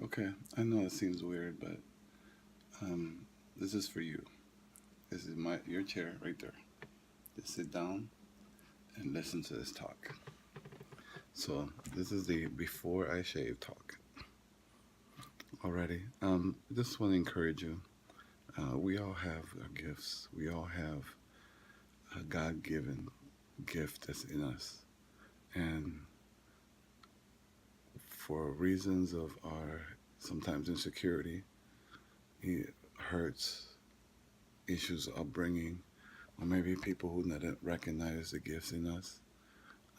Okay, I know it seems weird, but um, this is for you. This is your chair right there. Just sit down and listen to this talk. So this is the before I shave talk. Alrighty. Just want to encourage you. We all have gifts. We all have a God-given gift that's in us, and for reasons of our sometimes insecurity, hurts, issues of upbringing, or maybe people who didn't recognize the gifts in us,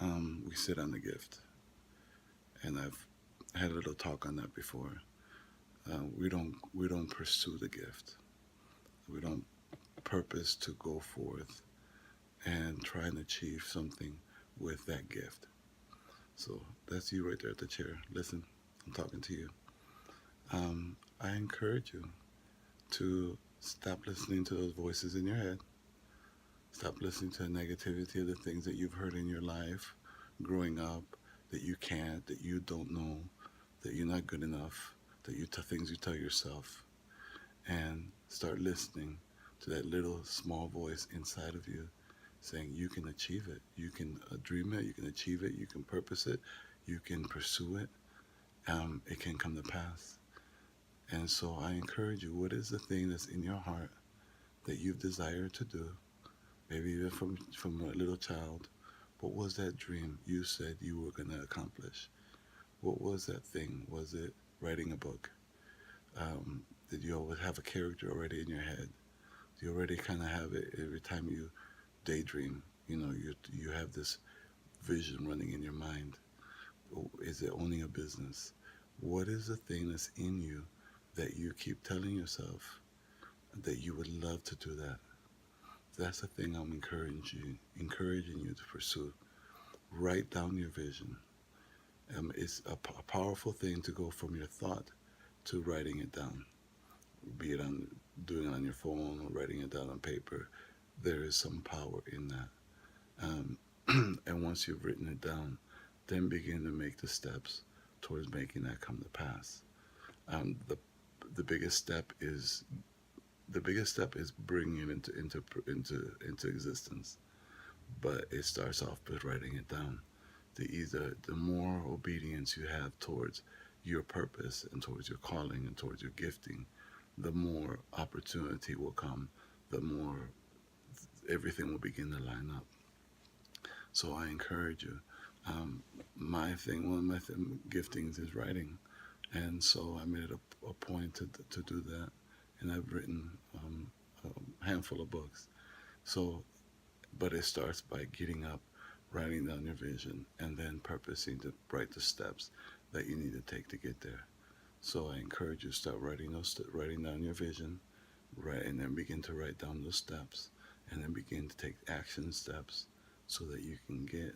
we sit on the gift. And I've had a little talk on that before. We don't pursue the gift. We don't purpose to go forth and try and achieve something with that gift. So that's you right there at the chair. Listen, I'm talking to you. I encourage you to stop listening to those voices in your head. Stop listening to the negativity of the things that you've heard in your life growing up, that you can't, that you don't know, that you're not good enough, that things you tell yourself, and start listening to that little small voice inside of you saying you can achieve it, you can dream it, you can achieve it, you can purpose it, you can pursue it, it can come to pass. And so I encourage you, what is the thing that's in your heart that you've desired to do, maybe even from a little child? What was that dream you said you were going to accomplish? What was that thing? Was it writing a book? Did you always have a character already in your head? Do you already kind of have it every time you daydream? You have this vision running in your mind. Is it owning a business? What is the thing that's in you that you keep telling yourself that you would love to do that? That's the thing I'm encouraging you to pursue. Write down your vision. It's a powerful thing to go from your thought to writing it down, be it on doing it on your phone or writing it down on paper. There is some power in that. And once you've written it down, then begin to make the steps towards making that come to pass. Um, the the biggest step is bringing it into existence. But it starts off with writing it down. The more obedience you have towards your purpose and towards your calling and towards your gifting, the more opportunity will come, the more everything will begin to line up. So I encourage you. Um, one of my giftings is writing, and so I made it a point to do that, and I've written a handful of books. So, but it starts by getting up, writing down your vision, and then purposing to write the steps that you need to take to get there. So I encourage you to start writing down your vision, right, and then begin to write down those steps, and then begin to take action steps so that you can get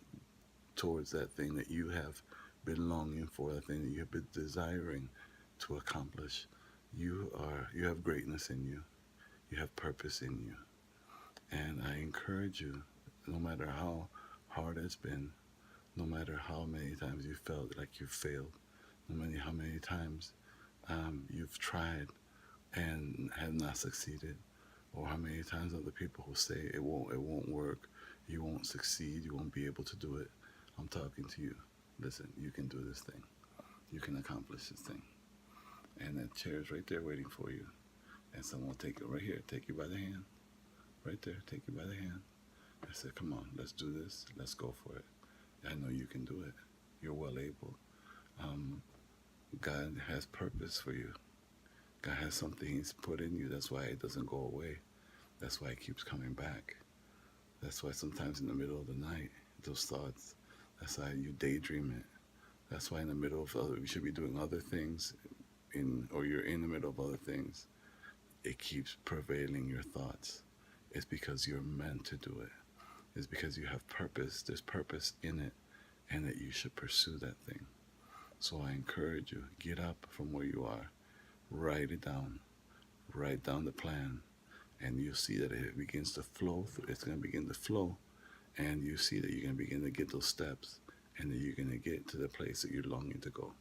towards that thing that you have been longing for, that thing that you have been desiring to accomplish. You have greatness in you. You have purpose in you. And I encourage you, no matter how hard it's been, no matter how many times you felt like you failed, no matter how many times you've tried and have not succeeded, or how many times other people will say it won't work, you won't succeed, you won't be able to do it. I'm talking to you. Listen, you can do this thing. You can accomplish this thing. And that chair is right there waiting for you. And someone will take it right here, take you by the hand, right there, take you by the hand. I said, come on, let's do this. Let's go for it. I know you can do it. You're well able. Um, God has purpose for you. God has something He's put in you. That's why it doesn't go away. That's why it keeps coming back. That's why sometimes in the middle of the night, those thoughts, that's why you daydream it. That's why in the middle of you should be doing other things, or you're in the middle of other things. It keeps prevailing your thoughts. It's because you're meant to do it. It's because you have purpose. There's purpose in it, and that you should pursue that thing. So I encourage you, get up from where you are, write it down, write down the plan, and you'll see that it begins to flow. It's going to begin to flow, and you see that you're going to begin to get those steps, and that you're going to get to the place that you're longing to go.